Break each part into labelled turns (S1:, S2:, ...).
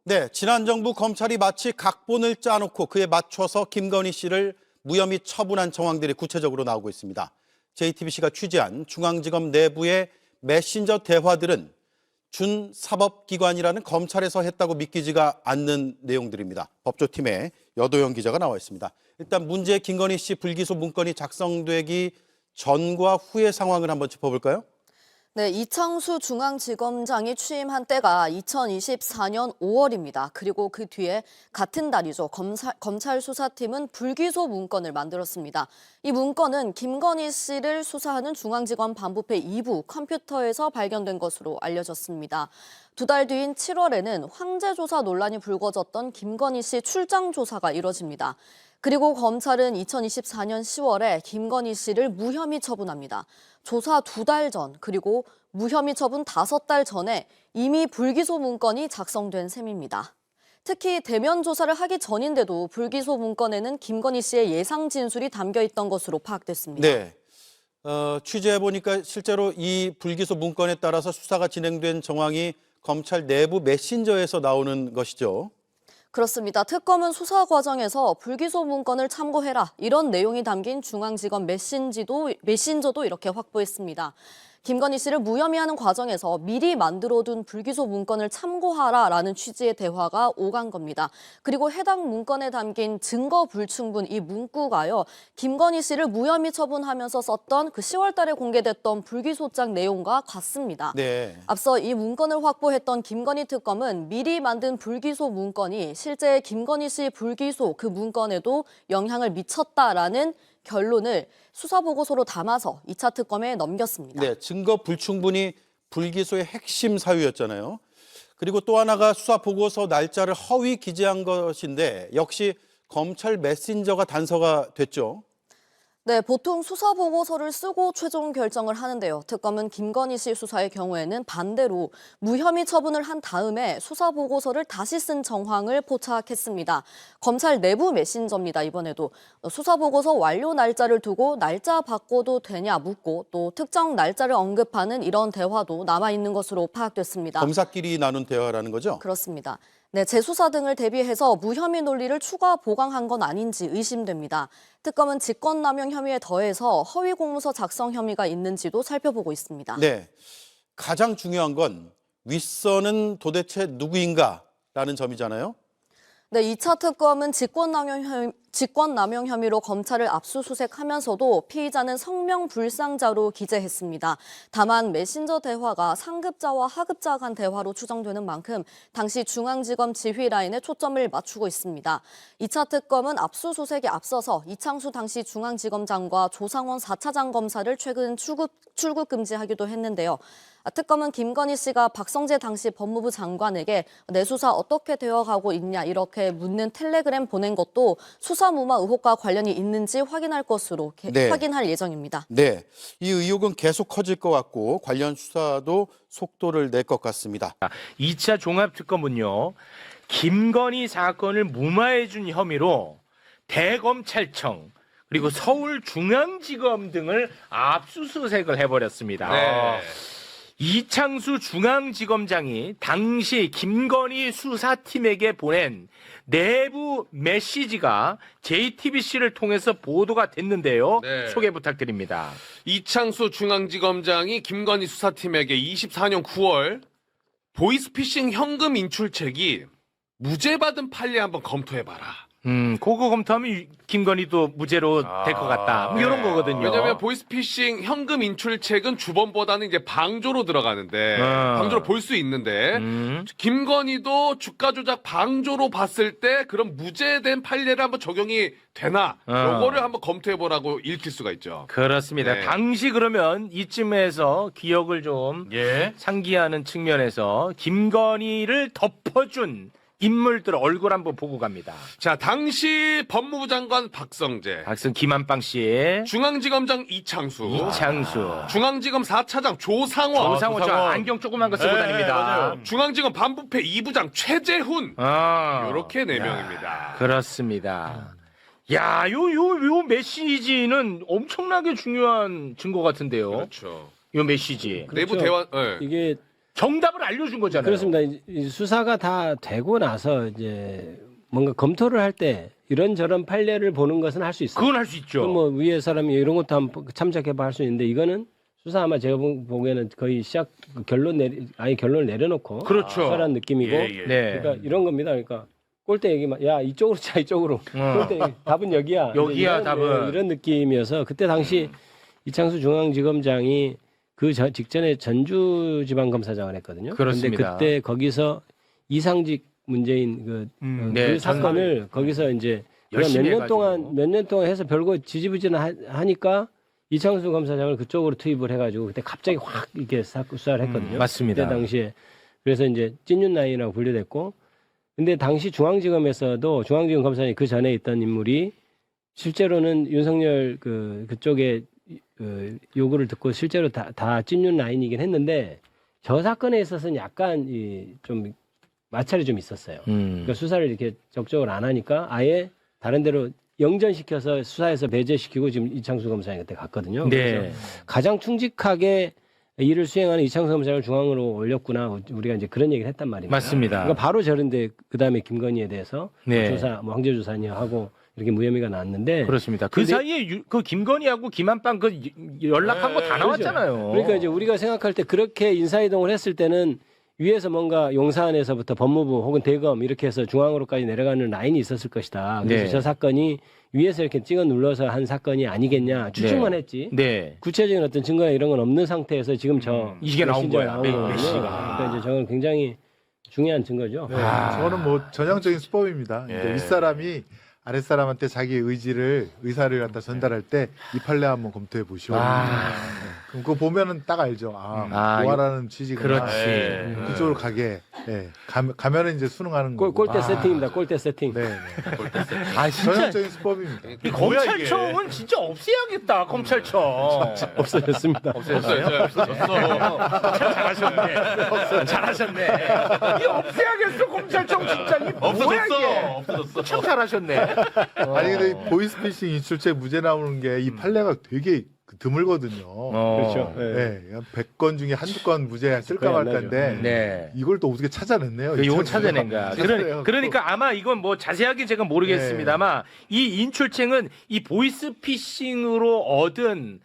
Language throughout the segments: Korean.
S1: 네, 지난 정부 검찰이 마치 각본을 짜놓고 그에 맞춰서 김건희 씨를 무혐의 처분한 정황들이 구체적으로 나오고 있습니다. JTBC가 취재한 중앙지검 내부의 메신저 대화들은 준사법기관이라는 검찰에서 했다고 믿기지가 않는 내용들입니다. 법조팀의 여도영 기자가 나와 있습니다. 일단 문제 김건희 씨 불기소 문건이 작성되기 전과 후의 상황을 한번 짚어볼까요?
S2: 네, 이창수 중앙지검장이 취임한 때가 2024년 5월입니다. 그리고 그 뒤에 같은 달이죠. 검찰 수사팀은 불기소 문건을 만들었습니다. 이 문건은 김건희 씨를 수사하는 중앙지검 반부패 2부 컴퓨터에서 발견된 것으로 알려졌습니다. 두 달 뒤인 7월에는 황제 조사 논란이 불거졌던 김건희 씨 출장 조사가 이뤄집니다. 그리고 검찰은 2024년 10월에 김건희 씨를 무혐의 처분합니다. 조사 2달 전, 그리고 무혐의 처분 5달 전에 이미 불기소 문건이 작성된 셈입니다. 특히 대면 조사를 하기 전인데도 불기소 문건에는 김건희 씨의 예상 진술이 담겨 있던 것으로 파악됐습니다.
S1: 네. 취재해보니까 실제로 이 불기소 문건에 따라서 수사가 진행된 정황이 검찰 내부 메신저에서 나오는 것이죠.
S2: 그렇습니다. 특검은 수사 과정에서 불기소 문건을 참고해라 이런 내용이 담긴 중앙지검 메신저도 이렇게 확보했습니다. 김건희 씨를 무혐의하는 과정에서 미리 만들어둔 불기소 문건을 참고하라라는 취지의 대화가 오간 겁니다. 그리고 해당 문건에 담긴 증거 불충분 이 문구가요. 김건희 씨를 무혐의 처분하면서 썼던 그 10월 달에 공개됐던 불기소장 내용과 같습니다.
S1: 네.
S2: 앞서 이 문건을 확보했던 김건희 특검은 미리 만든 불기소 문건이 실제 김건희 씨 불기소 그 문건에도 영향을 미쳤다라는 결론을 수사보고서로 담아서 2차 특검에 넘겼습니다.
S1: 네, 증거 불충분이 불기소의 핵심 사유였잖아요. 그리고 또 하나가 수사 보고서 날짜를 허위 기재한 것인데 역시 검찰 메신저가 단서가 됐죠.
S2: 네, 보통 수사 보고서를 쓰고 최종 결정을 하는데요. 특검은 김건희 씨 수사의 경우에는 반대로 무혐의 처분을 한 다음에 수사 보고서를 다시 쓴 정황을 포착했습니다. 검찰 내부 메신저입니다. 이번에도 수사 보고서 완료 날짜를 두고 날짜 바꿔도 되냐 묻고 또 특정 날짜를 언급하는 이런 대화도 남아 있는 것으로 파악됐습니다.
S1: 검사끼리 나눈 대화라는 거죠?
S2: 그렇습니다. 네, 재수사 등을 대비해서 무혐의 논리를 추가 보강한 건 아닌지 의심됩니다. 특검은 직권남용 혐의에 더해서 허위 공문서 작성 혐의가 있는지도 살펴보고 있습니다.
S1: 네, 가장 중요한 건 윗선은 도대체 누구인가라는 점이잖아요.
S2: 네, 2차 특검은 직권남용 혐의로 검찰을 압수수색하면서도 피의자는 성명불상자로 기재했습니다. 다만 메신저 대화가 상급자와 하급자 간 대화로 추정되는 만큼 당시 중앙지검 지휘 라인에 초점을 맞추고 있습니다. 2차 특검은 압수수색에 앞서서 이창수 당시 중앙지검장과 조상원 4차장 검사를 최근 출국 금지하기도 했는데요. 특검은 김건희 씨가 박성재 당시 법무부 장관에게 내 수사 어떻게 되어가고 있냐 이렇게 묻는 텔레그램 보낸 것도 수사무마 의혹과 관련이 있는지 확인할 것으로 확인할 예정입니다.
S1: 네, 이 의혹은 계속 커질 것 같고 관련 수사도 속도를 낼 것 같습니다.
S3: 2차 종합특검은요. 김건희 사건을 무마해준 혐의로 대검찰청 그리고 서울중앙지검 등을 압수수색을 해버렸습니다.
S4: 네.
S3: 이창수 중앙지검장이 당시 김건희 수사팀에게 보낸 내부 메시지가 JTBC를 통해서 보도가 됐는데요.
S4: 네.
S3: 소개 부탁드립니다.
S4: 이창수 중앙지검장이 김건희 수사팀에게 24년 9월 보이스피싱 현금 인출책이 무죄 받은 판례 한번 검토해봐라.
S3: 그거 검토하면 김건희도 무죄로 될 것 같다. 뭐 이런 거거든요.
S4: 왜냐하면 보이스피싱 현금 인출책은 주범보다는 이제 방조로 들어가는데 방조로 볼 수 있는데 김건희도 주가 조작 방조로 봤을 때 그런 무죄된 판례를 한번 적용이 되나 요거를 한번 검토해보라고 읽힐 수가 있죠.
S3: 그렇습니다.
S4: 네.
S3: 당시 그러면 이쯤에서 기억을 좀 상기하는 측면에서 김건희를 덮어준 인물들 얼굴 한번 보고 갑니다.
S4: 자, 당시 법무부 장관 박성재,
S3: 김한빵 씨,
S4: 중앙지검장 이창수, 중앙지검 4차장 조상원,
S3: 저 안경 조그만 거 쓰고 다닙니다.
S4: 맞아요. 중앙지검 반부패 2부장 최재훈, 이렇게 4명입니다.
S3: 그렇습니다. 야, 요 메시지는 엄청나게 중요한 증거 같은데요.
S4: 그렇죠.
S3: 요 메시지.
S4: 내부 대화, 네.
S5: 이게
S3: 정답을 알려준 거잖아요.
S5: 그렇습니다. 이 수사가 다 되고 나서 이제 뭔가 검토를 할 때 이런저런 판례를 보는 것은 할 수 있어요.
S3: 그건 할 수 있죠.
S5: 그럼 뭐 위에 사람이 이런 것도 한번 참작해봐 할 수 있는데 이거는 수사 아마 제가 보기에는 거의 결론을 내려놓고
S3: 그렇죠.
S5: 수사라는 느낌이고
S3: 네.
S5: 그러니까 이런 겁니다. 그러니까 꼴대 얘기만 야 이쪽으로 자 이쪽으로 꼴대 얘기, 답은 여기야.
S3: 여기야,
S5: 이런,
S3: 답은.
S5: 이런 느낌이어서 그때 당시 이창수 중앙지검장이 그 직전에 전주지방검사장을 했거든요.
S3: 그렇습니다.
S5: 그런데 그때 거기서 이상직 문재인 그
S3: 네,
S5: 사건을 거기서 이제
S3: 열심히
S5: 몇 년 동안 해서 별거 지지부진하니까 이창수 검사장을 그쪽으로 투입을 해가지고 그때 갑자기 확 이렇게 수사를 했거든요.
S3: 맞습니다.
S5: 그때 당시에 그래서 이제 찐윤라인이라고 분류됐고, 근데 당시 중앙지검에서도 중앙지검 검사장이 그 전에 있던 인물이 실제로는 윤석열 그쪽에 요구를 듣고 실제로 다 찐윤라인이긴 했는데 저 사건에 있어서는 약간 좀 마찰이 좀 있었어요. 그러니까 수사를 이렇게 적극적으로 안 하니까 아예 다른 데로 영전시켜서 수사에서 배제시키고 지금 이창수 검사장이 그때 갔거든요.
S3: 네.
S5: 그래서 가장 충직하게 일을 수행하는 이창수 검사장을 중앙으로 올렸구나. 우리가 이제 그런 얘기를 했단 말입니다.
S3: 맞습니다.
S5: 그러니까 바로 저런데 그 다음에 김건희에 대해서
S3: 네.
S5: 조사, 황제조사냐 하고 이렇게 무혐의가 나왔는데.
S3: 그렇습니다. 그
S5: 근데-
S3: 사이에 그 김건희하고 김한빵 그 연락한 거 다 나왔잖아요.
S5: 그러니까 이제 우리가 생각할 때 그렇게 인사이동을 했을 때는 위에서 뭔가 용산에서부터 법무부 혹은 대검 이렇게 해서 중앙으로까지 내려가는 라인이 있었을 것이다. 그래서
S3: 네.
S5: 저 사건이 위에서 이렇게 찍어 눌러서 한 사건이 아니겠냐 추측만 했지.
S3: 네.
S5: 구체적인 어떤 증거나 이런 건 없는 상태에서 지금 저
S3: 이게 나온
S5: 메신저가
S3: 거야.
S5: 나온 거거든요.
S3: 메시가.
S5: 그러니까 이제 저건 굉장히 중요한 증거죠.
S6: 네,
S3: 아.
S6: 저는 뭐 전형적인 수법입니다.
S3: 예.
S6: 이제 윗사람이 아랫사람한테 자기 의사를 갖다 전달할 때 이 판례 한번 검토해 보시오. 그럼 그거 보면은 딱 알죠. 뭐하라는 취지구나.
S3: 그렇지.
S6: 그쪽으로 가게. 예. 가면은 이제 수능하는 거.
S5: 골대 세팅입니다. 골대 세팅.
S6: 네, 네.
S3: 아 진짜
S6: 전형적인 수법입니다.
S3: 이 검찰청은 진짜 없애야겠다. 검찰청.
S5: 없어졌습니다.
S3: 없어졌어요. 잘하셨네. 잘하셨네. 이 없애야겠어 검찰청 진짜. 이 뭐야 이게. 없어졌어. 참 잘하셨네.
S6: 아니 근데 이 보이스피싱 인출책 무죄 나오는 게 이 판례가 되게 드물거든요.
S5: 그렇죠. 네.
S6: 네. 100건 중에 한두 건 무죄 쓸까
S5: 거의 안
S6: 말까인데
S3: 네.
S6: 이걸 또 어떻게 찾아냈네요.
S3: 이거 찾아낸 거야.
S6: 찾아내요.
S3: 그러니까 아마 이건 뭐 자세하게 제가 모르겠습니다만 이 인출책은 이 보이스피싱으로 얻은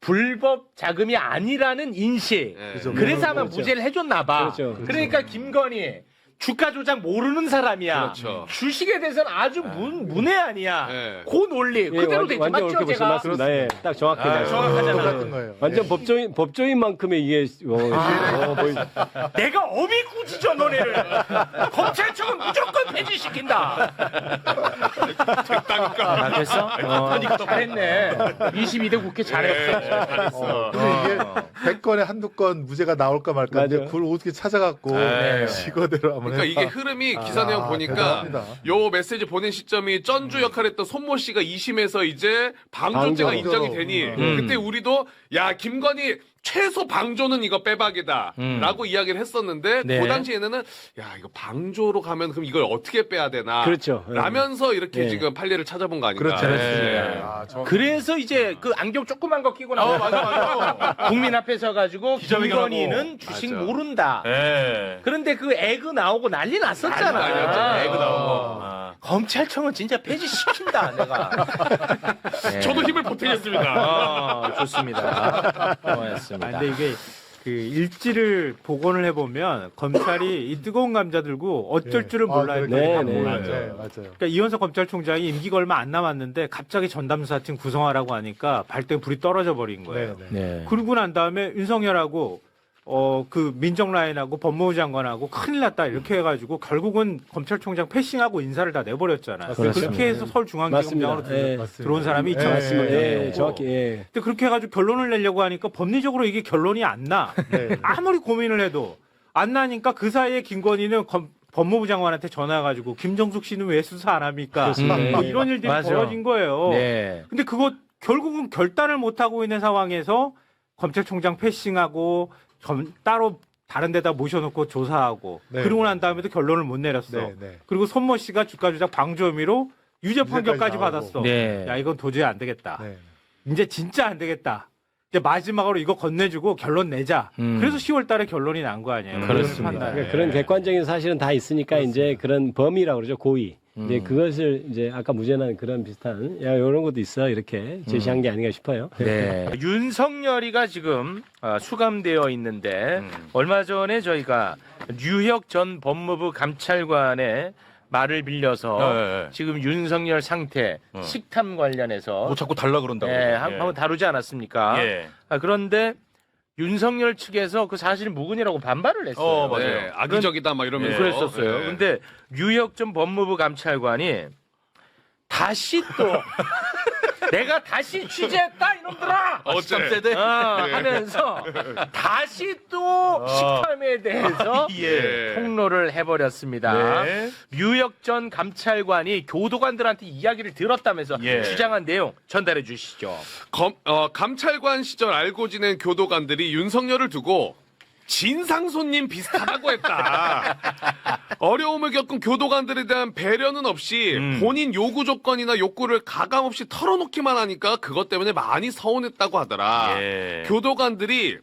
S3: 불법 자금이 아니라는 인식.
S6: 그죠.
S3: 그래서 아마
S5: 그렇죠.
S3: 무죄를 해줬나 봐.
S5: 그렇죠.
S3: 그러니까 김건희 주가 조작 모르는 사람이야.
S4: 그렇죠.
S3: 주식에 대해서는 아주 문외한이야.
S4: 네.
S3: 그 논리 그대로 돼 있죠.
S5: 완전
S3: 맞죠
S5: 옳게 보시면
S3: 제가?
S5: 맞습니다. 예, 딱 정확히
S3: 정확하잖아요.
S6: 똑같은 거예요.
S5: 완전 법조인만큼의 이게
S3: 내가 어미 꾸짖어 너네를. 검찰청은 무조건 폐지시킨다. 됐다니까. 됐어? 잘했네. 22대 국회 잘했어.
S6: 근데 이게 100건에 한두 건 무죄가 나올까 말까인데
S5: 맞아요.
S6: 그걸 어떻게 찾아갖고
S3: 네.
S6: 직어대로 한번
S4: 그러니까
S6: 해봐.
S4: 이게 흐름이 기사 내용 보니까
S6: 대단합니다.
S4: 요 메시지 보낸 시점이 전주 역할했던 손모 씨가 2심에서 이제 방조죄가
S6: 방조.
S4: 인정이 되니 그때 우리도 야 김건희 최소 방조는 이거 빼박이다라고 이야기를 했었는데
S3: 네.
S4: 그 당시에는 야 이거 방조로 가면 그럼 이걸 어떻게 빼야 되나
S5: 그렇죠.
S4: 라면서 이렇게
S5: 네.
S4: 지금 판례를 찾아본 거 아닌가.
S6: 그렇죠.
S3: 네.
S6: 아,
S3: 그래서 이제 그 안경 조그만 거 끼고 나와. 맞아. 국민 앞에 서가지고 김건희는 주식
S4: 맞아.
S3: 모른다. 그런데 그 에그 나오고 난리 났었잖아.
S4: 난리 났죠.
S3: 에그 나오고. 검찰청은 진짜 폐지시킨다 내가. 네.
S4: 저도 힘을 보태겠습니다.
S3: 좋습니다. 고맙습니다.
S7: 아, 근데 이게 그 일지를 복원을 해보면 검찰이 이 뜨거운 감자 들고 어쩔 줄을 몰라 했거든요.
S5: 네,
S6: 네,
S5: 네.
S6: 맞아요.
S7: 그러니까 이현석 검찰총장이 임기가 얼마 안 남았는데 갑자기 전담수사팀 구성하라고 하니까 발등에 불이 떨어져 버린 거예요.
S6: 네, 네.
S3: 네.
S7: 그러고 난 다음에 윤석열하고 그 민정라인하고 법무부 장관하고 큰일 났다 이렇게 해가지고 결국은 검찰총장 패싱하고 인사를 다 내버렸잖아요.
S5: 그렇습니다.
S7: 그렇게 해서 서울중앙지검장으로
S5: 맞습니다.
S7: 들어온 사람이
S6: 네,
S7: 이창수
S5: 맞습니다.
S7: 총장이고.
S5: 예, 정확히 예.
S7: 근데 그렇게 해가지고 결론을 내려고 하니까 법리적으로 이게 결론이 안 나.
S6: 네, 네.
S7: 아무리 고민을 해도 안 나니까 그 사이에 김건희는 법무부 장관한테 전화해가지고 김정숙 씨는 왜 수사 안 합니까? 뭐 이런 일들이
S3: 맞아.
S7: 벌어진 거예요.
S3: 네.
S7: 근데 그거 결국은 결단을 못 하고 있는 상황에서 검찰총장 패싱하고 따로 다른 데다 모셔놓고 조사하고
S6: 네.
S7: 그러고 난 다음에도 결론을 못 내렸어.
S6: 네, 네.
S7: 그리고 손모 씨가 주가 조작 방조 혐의로 유죄 판결까지
S6: 나오고.
S7: 받았어.
S3: 네.
S7: 야 이건 도저히 안 되겠다.
S6: 네.
S7: 이제 진짜 안 되겠다. 이제 마지막으로 이거 건네주고 결론 내자. 그래서 10월 달에 결론이 난 거 아니에요.
S3: 그렇습니다.
S7: 판단에.
S5: 그러니까 그런 객관적인 사실은 다 있으니까 이제 그런 범위라고 그러죠. 고의. 이제 그것을 이제 아까 무죄난 그런 비슷한 야 이런 것도 있어 이렇게 제시한 게 아닌가 싶어요.
S3: 네. 윤석열이가 지금 수감되어 있는데 얼마 전에 저희가 류혁 전 법무부 감찰관의 말을 빌려서 지금 윤석열 상태 식탐 관련해서
S8: 뭐 자꾸 달라 그런다고.
S3: 한번 다루지 않았습니까?
S8: 예.
S3: 그런데 윤석열 측에서 그 사실 무근이라고 반발을 했어요.
S8: 맞아요.
S4: 네, 악의적이다 막 이러면서
S3: 그랬었어요.
S4: 네.
S3: 근데 류혁 전 법무부 감찰관이 다시 또 내가 다시 취재했다 이놈들아
S8: 어쩜 세대?
S3: 하면서 다시 또 식탐에 대해서
S8: 예.
S3: 폭로를 해버렸습니다.
S8: 네.
S3: 류혁 전 감찰관이 교도관들한테 이야기를 들었다면서
S8: 예.
S3: 주장한 내용 전달해 주시죠.
S4: 감찰관 시절 알고 지낸 교도관들이 윤석열을 두고 진상 손님 비슷하다고 했다. 어려움을 겪은 교도관들에 대한 배려는 없이 본인 요구 조건이나 욕구를 가감없이 털어놓기만 하니까 그것 때문에 많이 서운했다고 하더라.
S8: 예.
S4: 교도관들이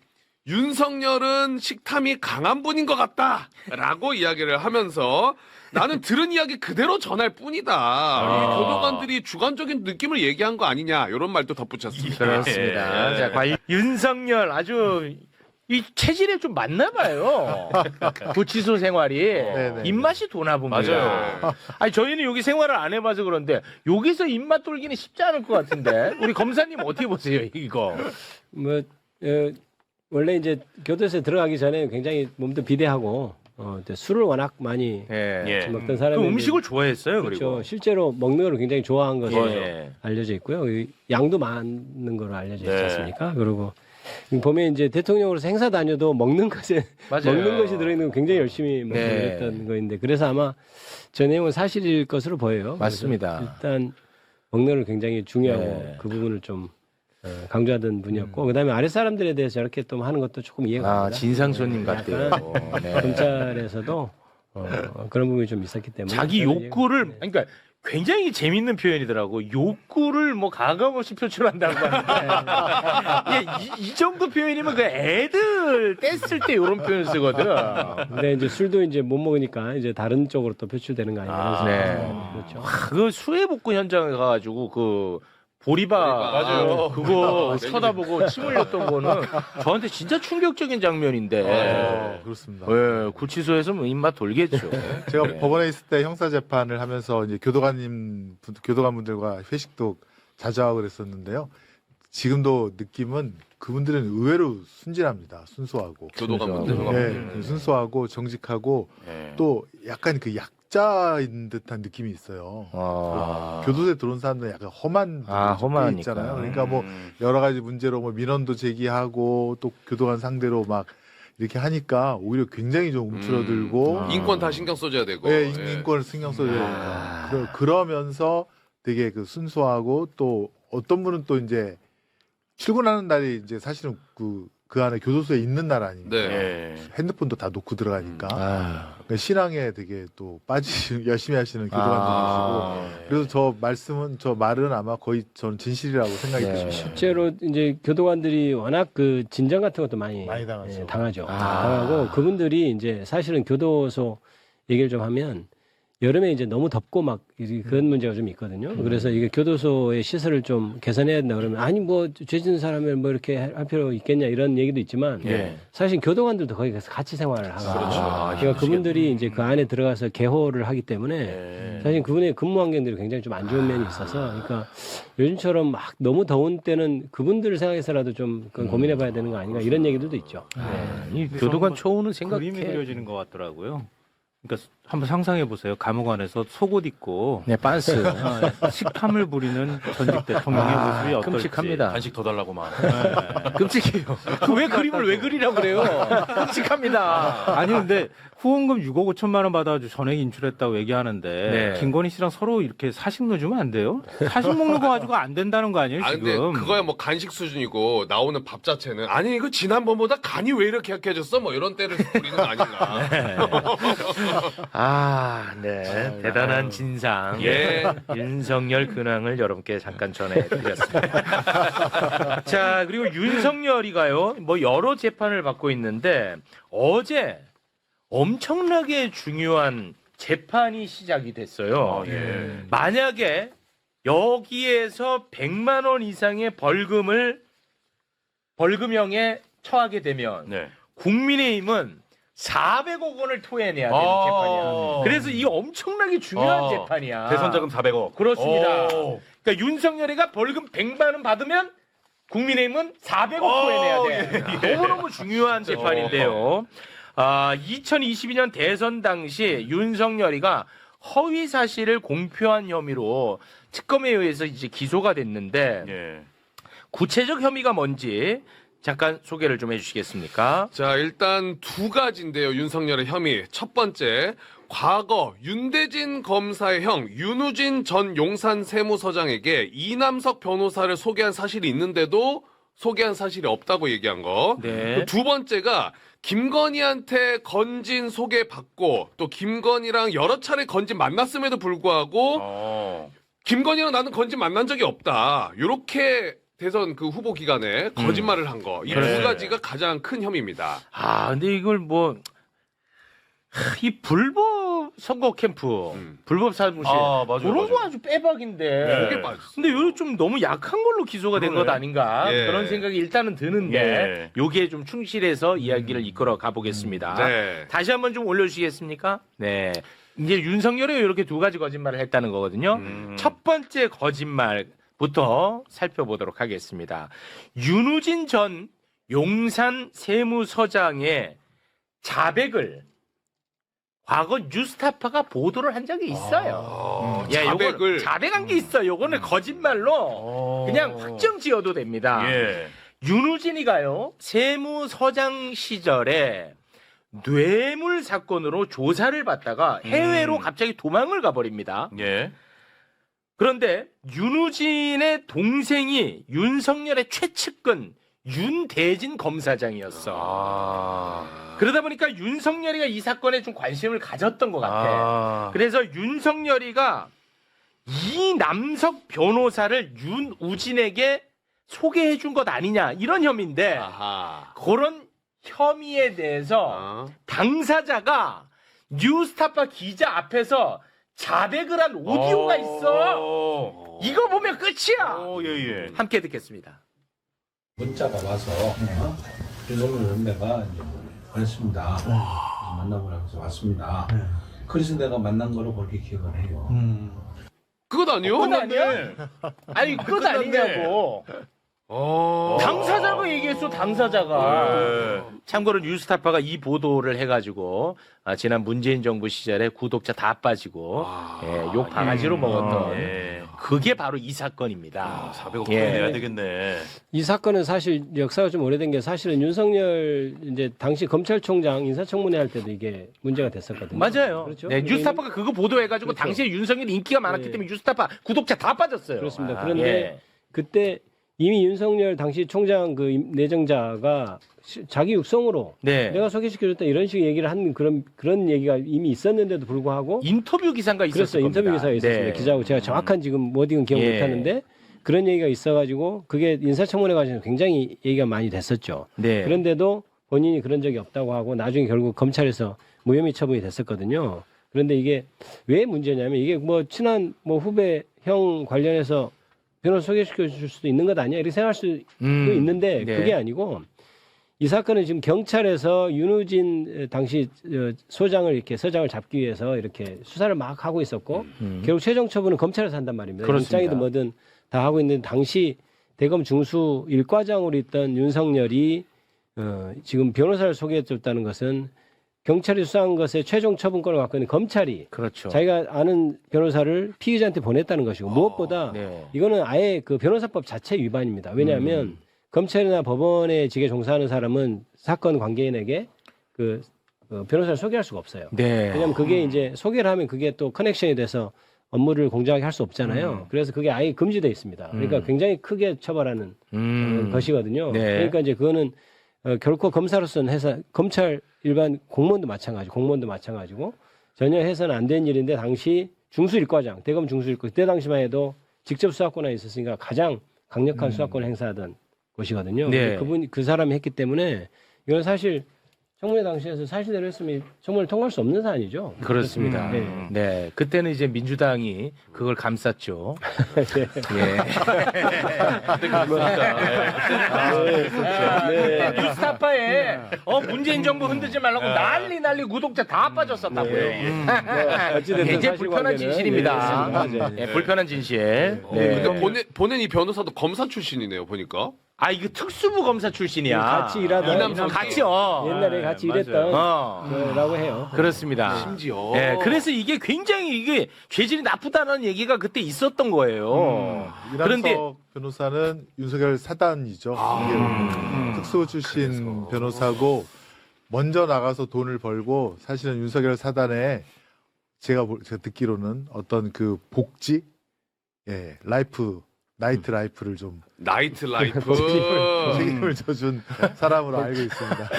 S4: 윤석열은 식탐이 강한 분인 것 같다라고 이야기를 하면서 나는 들은 이야기 그대로 전할 뿐이다. 이 교도관들이 주관적인 느낌을 얘기한 거 아니냐 이런 말도 덧붙였습니다.
S3: 그렇습니다.
S8: 예.
S3: 자, 윤석열 아주 이 체질에 좀 맞나 봐요. 구치소 생활이
S6: 네네.
S3: 입맛이 도나 봅니다.
S8: 맞아요.
S3: 아니 저희는 여기 생활을 안 해봐서 그런데 여기서 입맛 돌기는 쉽지 않을 것 같은데 우리 검사님 어떻게 보세요 이거?
S5: 뭐 원래 이제 교도소에 들어가기 전에 굉장히 몸도 비대하고 이제 술을 워낙 많이
S3: 예.
S5: 먹던
S3: 그
S5: 사람이
S3: 음식을 좋아했어요
S5: 그렇죠.
S3: 그리고.
S5: 실제로 먹는 걸 굉장히 좋아한 것으로
S3: 예.
S5: 알려져 있고요. 이 양도 많은 거로 알려져 있지
S8: 네.
S5: 않습니까? 그리고 보면 이제 대통령으로서 행사 다녀도 먹는 것에
S3: 맞아요.
S5: 먹는 것이 들어있는 거 굉장히 열심히 먹고
S3: 네.
S5: 그랬던 거인데 그래서 아마 저 내용은 사실일 것으로 보여요.
S3: 맞습니다.
S5: 그래서 일단 먹는 걸 굉장히 중요하고
S3: 네.
S5: 그 부분을 좀 강조하던 분이었고 그다음에 아랫 사람들에 대해서 저렇게 또 하는 것도 조금 이해가
S3: 아
S5: 갑니다.
S3: 진상 손님 같대요. 네.
S5: 검찰에서도 그런 부분이 좀 있었기 때문에
S3: 자기
S5: 저는 이해가-
S3: 욕구를 그러니까 굉장히 재밌는 표현이더라고. 욕구를 뭐 가감없이 표출한다고 하는데 이 정도 표현이면 그 애들 뗐을 때 이런 표현 쓰거든.
S5: 근데 이제 술도 이제 못 먹으니까 이제 다른 쪽으로 또 표출되는 거 아니에요?
S3: 네.
S5: 그렇죠.
S3: 그 수해 복구 현장에 가가지고 그 보리밥
S4: 맞아요.
S3: 그거 쳐다보고 침 흘렸던 거는 저한테 진짜 충격적인 장면인데.
S6: 그렇습니다.
S3: 예, 구치소에서 뭐 입맛 돌겠죠.
S6: 제가
S3: 네.
S6: 법원에 있을 때 형사 재판을 하면서 이제 교도관분들과 회식도 자주 하고 그랬었는데요. 지금도 느낌은 그분들은 의외로 순진합니다. 순수하고.
S4: 교도관분들.
S6: 네, 순수하고 정직하고 또 약간 그 약자인 듯한 느낌이 있어요. 교도소에 들어온 사람들은 약간 험한
S3: 아,
S6: 좀
S3: 험하니까.
S6: 있잖아요. 그러니까 뭐 여러 가지 문제로 뭐 민원도 제기하고 또 교도관 상대로 막 이렇게 하니까 오히려 굉장히 좀 움츠러들고
S4: 인권 다 신경 써줘야 되고.
S6: 네,
S4: 예.
S6: 인권을 신경 써줘야 되니까 그러면서 되게 그 순수하고 또 어떤 분은 또 이제 출근하는 날이 이제 사실은 그 안에 교도소에 있는 날 아닙니까?
S4: 네.
S6: 핸드폰도 다 놓고 들어가니까
S3: 아.
S6: 그러니까 신앙에 되게 또 열심히 하시는 교도관들이시고 그래서 저 말은 아마 거의 저는 진실이라고 생각이
S3: 네.
S6: 듭니다.
S5: 실제로 이제 교도관들이 워낙 그 진정 같은 것도 많이
S6: 당하죠.
S5: 당하죠.
S3: 아.
S5: 당하고 그분들이 이제 사실은 교도소 얘기를 좀 하면 여름에 이제 너무 덥고 막 그런 문제가 좀 있거든요. 그래서 이게 교도소의 시설을 좀 개선해야 된다 그러면 아니 뭐 죄 짓는 사람을 뭐 이렇게 할 필요 있겠냐 이런 얘기도 있지만
S3: 예.
S5: 사실 교도관들도 거기 가서 같이 생활을 하거든요.
S3: 그렇죠.
S5: 그러니까 그분들이 이제 그 안에 들어가서 개호를 하기 때문에 사실 그분의 근무 환경들이 굉장히 좀 안 좋은 면이 있어서 그러니까 요즘처럼 막 너무 더운 때는 그분들을 생각해서라도 좀 그건 고민해봐야 되는 거 아닌가 이런 얘기들도 있죠.
S3: 이 교도관 초우는 생각해.
S7: 그림이 그려지는 것 같더라고요. 그러니까 한번 상상해 보세요. 감옥 안에서 속옷 입고
S3: 네, 빤스.
S7: 식탐을 부리는 전직 대통령의 모습이 어떨지.
S3: 끔찍합니다.
S8: 간식 더 달라고 막.
S3: 끔찍해요. 왜 그림을 왜 그리라고 그래요? 끔찍합니다.
S7: 아니 근데 후원금 6억 5천만 원 받아가지고 전액 인출했다고 얘기하는데
S3: 네.
S7: 김건희 씨랑 서로 이렇게 사식 넣어주면 안 돼요? 사식 먹는 거 가지고 안 된다는 거 아니에요
S4: 아 근데
S7: 지금?
S4: 그거야 뭐 간식 수준이고 나오는 밥 자체는 아니 이거 지난번보다 간이 왜 이렇게 약해졌어? 뭐 이런 때를 부리는 거 아닌가.
S3: 네. 대단한 진상.
S4: 예.
S3: 윤석열 근황을 여러분께 잠깐 전해드렸습니다. 자, 그리고 윤석열이가요, 뭐 여러 재판을 받고 있는데 어제 엄청나게 중요한 재판이 시작이 됐어요. 만약에 여기에서 100만 원 이상의 벌금형에 처하게 되면 국민의힘은 400억 원을 토해내야 되는 재판이야. 그래서 이 엄청나게 중요한 재판이야.
S8: 대선 자금 400억.
S3: 그렇습니다. 그러니까 윤석열이가 벌금 100만 원 받으면 국민의힘은 400억 토해내야 돼. 너무너무 중요한 재판인데요. 2022년 대선 당시 윤석열이가 허위 사실을 공표한 혐의로 특검에 의해서 이제 기소가 됐는데 구체적 혐의가 뭔지 잠깐 소개를 좀 해주시겠습니까?
S4: 자, 일단 두 가지인데요. 윤석열의 혐의. 첫 번째, 과거 윤대진 검사의 형 윤우진 전 용산 세무서장에게 이남석 변호사를 소개한 사실이 있는데도 소개한 사실이 없다고 얘기한 거.
S3: 네.
S4: 두 번째가 김건희한테 건진 소개받고 또 김건희랑 여러 차례 건진 만났음에도 불구하고 김건희랑 나는 건진 만난 적이 없다. 요렇게 대선 그 후보 기간에 거짓말을 한 거. 이 두 가지가 가장 큰 혐의입니다.
S3: 근데 이걸 뭐, 이 불법 선거 캠프, 불법 사무실,
S8: 맞아요,
S3: 그런 거
S8: 맞아요.
S3: 아주 빼박인데.
S4: 그게 맞았어.
S3: 근데 이거 좀 너무 약한 걸로 기소가 된 것 아닌가
S4: 예.
S3: 그런 생각이 일단은 드는데 요게 좀 충실해서 이야기를 이끌어 가보겠습니다.
S4: 네.
S3: 다시 한번 좀 올려주시겠습니까? 네. 이제 윤석열이 이렇게 두 가지 거짓말을 했다는 거거든요. 첫 번째 거짓말부터 살펴보도록 하겠습니다. 윤우진 전 용산 세무서장의 자백을 과거 뉴스타파가 보도를 한 적이 있어요.
S4: 자백을
S3: 자백한 게 있어요. 요거는 거짓말로 그냥 확정 지어도 됩니다. 윤우진이가요 세무서장 시절에 뇌물 사건으로 조사를 받다가 해외로 갑자기 도망을 가버립니다. 그런데 윤우진의 동생이 윤석열의 최측근 윤대진 검사장이었어. 그러다 보니까 윤석열이가 이 사건에 좀 관심을 가졌던 것 같아. 그래서 윤석열이가 이남석 변호사를 윤우진에게 소개해 준 것 아니냐 이런 혐의인데 그런 혐의에 대해서 당사자가 뉴스타파 기자 앞에서 자백을 한 오디오가 있어. 이거 보면 끝이야. 함께 듣겠습니다.
S9: 문자가 와서 윤석열 연대가 이제 그랬습니다. 그래서 만나보라고 해서 왔습니다. 그래서 내가 만난 거로 그렇게 기억을 해요.
S4: 그것 아니요?
S3: 끝 아니야? 아니 끝 아니냐고. 당사자가 얘기했어. 당사자가. 참고로 뉴스타파가 이 보도를 해가지고 지난 문재인 정부 시절에 구독자 다 빠지고 욕 바가지로 먹었던 그게 바로 이 사건입니다.
S8: 400억 내야 되겠네.
S5: 이 사건은 사실 역사가 좀 오래된 게 사실은 윤석열 이제 당시 검찰총장 인사청문회 할 때도 이게 문제가 됐었거든요.
S3: 맞아요.
S5: 그렇죠?
S3: 네, 뉴스타파가 그거 보도해가지고
S5: 그렇죠.
S3: 당시에 윤석열이 인기가 많았기 때문에 뉴스타파 구독자 다 빠졌어요.
S5: 그렇습니다. 그런데 그때 이미 윤석열 당시 총장 그 내정자가 자기 육성으로 내가 소개시켜줬다 이런 식의 얘기를 한 그런 얘기가 이미 있었는데도 불구하고
S3: 인터뷰 기사가 있었을
S5: 그렇죠.
S3: 겁니다.
S5: 인터뷰 기사가 있었습니다.
S3: 네.
S5: 기자하고 제가 정확한 지금 워딩은 기억 못하는데 그런 얘기가 있어가지고 그게 인사청문회 과정에서 굉장히 얘기가 많이 됐었죠.
S3: 네.
S5: 그런데도 본인이 그런 적이 없다고 하고 나중에 결국 검찰에서 무혐의 처분이 됐었거든요. 그런데 이게 왜 문제냐면 이게 뭐 친한 뭐 후배 형 관련해서 변호사 소개시켜 줄 수도 있는 것 아니야? 이렇게 생각할 수도 있는데 그게 아니고 이 사건은 지금 경찰에서 윤우진 당시 서장을 잡기 위해서 이렇게 수사를 막 하고 있었고 결국 최종 처분은 검찰에서 한단 말입니다. 영장이든 뭐든 다 하고 있는데 당시 대검 중수 1과장으로 있던 윤석열이 지금 변호사를 소개해줬다는 것은 경찰이 수사한 것에 최종 처분권을 갖고 있는 검찰이
S3: 그렇죠.
S5: 자기가 아는 변호사를 피의자한테 보냈다는 것이고 무엇보다 이거는 아예 그 변호사법 자체 위반입니다. 왜냐하면 검찰이나 법원에 직에 종사하는 사람은 사건 관계인에게 그 변호사를 소개할 수가 없어요. 왜냐하면 그게 이제 소개를 하면 그게 또 커넥션이 돼서 업무를 공정하게 할 수 없잖아요. 그래서 그게 아예 금지되어 있습니다. 그러니까 굉장히 크게 처벌하는 것이거든요. 그러니까 이제 그거는 결코 검사로서는 검찰 일반 공무원도 마찬가지고 전혀 해서는 안 된 일인데 당시 중수일과장, 대검 중수일과 그때 당시만 해도 직접 수사권에 있었으니까 가장 강력한 수사권을 행사하던 곳이거든요.
S3: 네.
S5: 그분 그 사람이 했기 때문에 이건 사실 청문회 당시에서 사실대로 했으면 청문회를 통과할 수 없는 사안이죠.
S3: 그렇습니다.
S5: 네.
S3: 네. 그때는 이제 민주당이 그걸 감쌌죠. 예. 뉴스타파에 문재인 정부 흔들지 말라고 난리 구독자 다 빠졌었다고요.
S5: 어찌됐든
S3: 굉장히 불편한
S5: 사실관계는,
S3: 진실입니다.
S5: 네.
S3: 예, 불편한 진실. 네.
S4: 근데 보낸 이 변호사도 검사 출신이네요, 보니까.
S3: 아 이거 특수부 검사 출신이야.
S5: 같이 일하던
S4: 이남석
S3: 같이요.
S5: 옛날에 같이 일했던 거라고 해요.
S3: 그렇습니다.
S4: 심지어.
S3: 예, 그래서 이게 굉장히 이게 죄질이 나쁘다는 얘기가 그때 있었던 거예요.
S6: 이남석
S3: 그런데
S6: 변호사는 윤석열 사단이죠. 이게 특수 출신 변호사고 먼저 나가서 돈을 벌고 사실은 윤석열 사단에 제가 듣기로는 어떤 그 복지, 나이트 라이프를 좀
S4: 나이트 라이프.
S6: 책임을 져준 사람으로 알고 있습니다.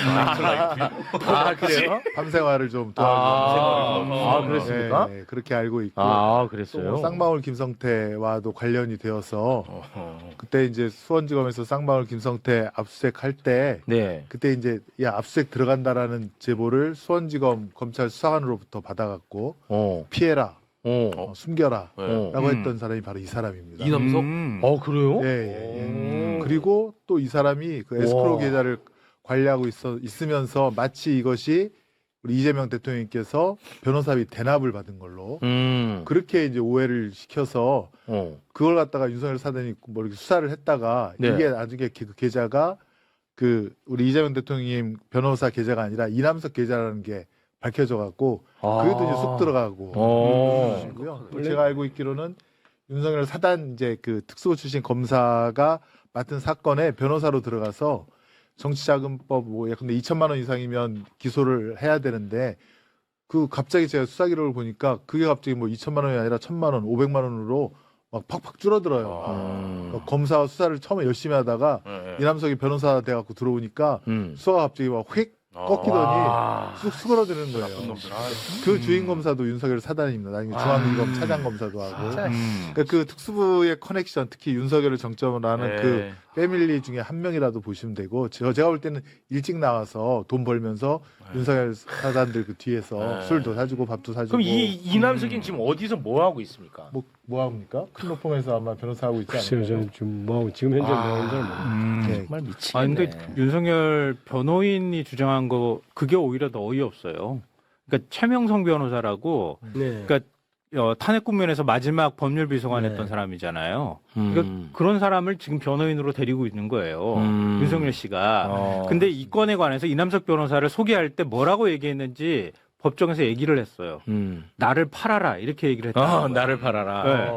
S3: 아 그래요?
S6: 밤생활을 좀 도와주는
S3: 그렇습니까?
S6: 네, 그렇게 알고 있고
S3: 아
S6: 또
S3: 그랬어요.
S6: 쌍방울 김성태와도 관련이 되어서 그때 이제 수원지검에서 쌍방울 김성태 압수수색 할 때
S3: 네.
S6: 그때 이제 야 압수수색 들어간다라는 제보를 수원지검 검찰 수사관으로부터 받아갖고 피해라, 숨겨라 라고 했던 사람이 바로 이 사람입니다.
S4: 이남석?
S3: 그래요?
S6: 예. 그리고 또 이 사람이 그 에스크로 계좌를 관리하고 있으면서 마치 이것이 우리 이재명 대통령께서 변호사비 대납을 받은 걸로 그렇게 이제 오해를 시켜서 그걸 갖다가 윤석열 사단이 뭐 이렇게 수사를 했다가
S3: 네.
S6: 이게 나중에 그 계좌가 그 우리 이재명 대통령님 변호사 계좌가 아니라 이남석 계좌라는 게 밝혀져 갖고 그것도 이제 쏙 들어가고 고요. 제가 알고 있기로는 윤석열 사단 이제 그 특수 출신 검사가 맡은 사건에 변호사로 들어가서 정치자금법 뭐 근데 2천만 원 이상이면 기소를 해야 되는데 그 갑자기 제가 수사 기록을 보니까 그게 갑자기 뭐 2천만 원이 아니라 1,000만 원, 500만 원으로 막 팍팍 줄어들어요. 검사 수사를 처음에 열심히 하다가 이남석이 변호사 돼갖고 들어오니까 수사가 갑자기 막 휙 꺾이더니 쑥 수그러드는 거예요. 그 주인 검사도 윤석열 사단입니다. 나중에 중앙지검 차장 검사도 하고. 그러니까 그 특수부의 커넥션, 특히 윤석열을 정점으로 하는 그 패밀리 중에 한 명이라도 보시면 되고, 제가 볼 때는 일찍 나와서 돈 벌면서 윤석열 사단들 그 뒤에서 술도 사주고 밥도 사주고.
S3: 그럼 이남석이는 지금 어디서 뭐 하고 있습니까?
S6: 뭐 합니까? 큰 높음에서 아마 변호사 하고 있지 않을까요?
S5: 글쎄요, 지금 지금 현재 뭐 하는지
S6: 네.
S3: 정말 미치겠네.
S7: 근데 윤석열 변호인이 주장한 거 그게 오히려 더 어이없어요. 그러니까 최명성 변호사라고
S5: 네.
S7: 그러니까 탄핵 국면에서 마지막 법률 비서관 했던 사람이잖아요. 그러니까 그런 사람을 지금 변호인으로 데리고 있는 거예요. 윤석열 씨가. 근데 이 건에 관해서 이남석 변호사를 소개할 때 뭐라고 얘기했는지 법정에서 얘기를 했어요. 나를 팔아라 이렇게 얘기를 했다.
S3: 나를 팔아라.
S7: 네.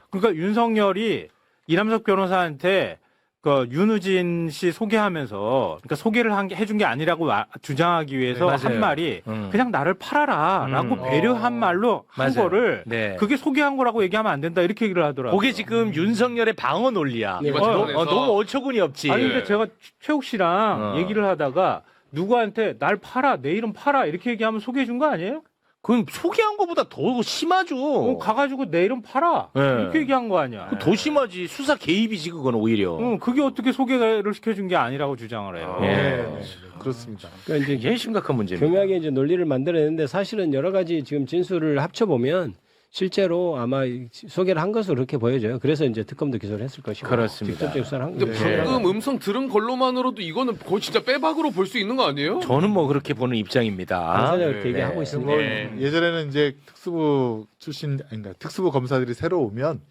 S7: 그러니까 윤석열이 이남석 변호사한테 그 윤우진 씨 소개하면서 그러니까 소개를 해준 게 아니라고 주장하기 위해서
S3: 네,
S7: 한
S3: 맞아요.
S7: 말이 그냥 나를 팔아라라고 배려한 말로 한
S3: 맞아요.
S7: 거를
S3: 네.
S7: 그게 소개한 거라고 얘기하면 안 된다 이렇게 얘기를 하더라고요.
S3: 그게 지금 윤석열의 방어 논리야.
S4: 이번 정권에서.
S3: 너무 어처구니 없지.
S7: 아니 근데 제가 최욱 씨랑 얘기를 하다가 누구한테 날 팔아 내 이름 팔아 이렇게 얘기하면 소개해 준 거 아니에요?
S3: 그건 소개한 것보다 더 심하죠.
S7: 가가지고 내 이름 팔아
S3: 네.
S7: 이렇게 얘기한 거 아니야?
S3: 더 심하지. 수사 개입이지 그건 오히려.
S7: 그게 어떻게 소개를 시켜준 게 아니라고 주장을 해요.
S6: 네. 그렇습니다.
S5: 그러니까 이제
S3: 굉장히 심각한 문제입니다.
S5: 교묘하게 이제 논리를 만들어내는데 사실은 여러 가지 지금 진술을 합쳐보면 실제로 아마 소개를 한 것으로 그렇게 보여져요. 그래서 이제 특검도 기소를 했을 것이고.
S3: 그렇습니다.
S5: 직접적 수사를 한
S4: 근데
S5: 거예요.
S4: 방금 음성 들은 걸로만으로도 이거는 거의 진짜 빼박으로 볼 수 있는 거 아니에요?
S3: 저는 뭐 그렇게 보는 입장입니다.
S5: 당사자가 그렇게
S4: 네.
S5: 얘기하고 있으니까.
S6: 예전에는 이제 특수부 출신 아닌가 특수부 검사들이 새로 오면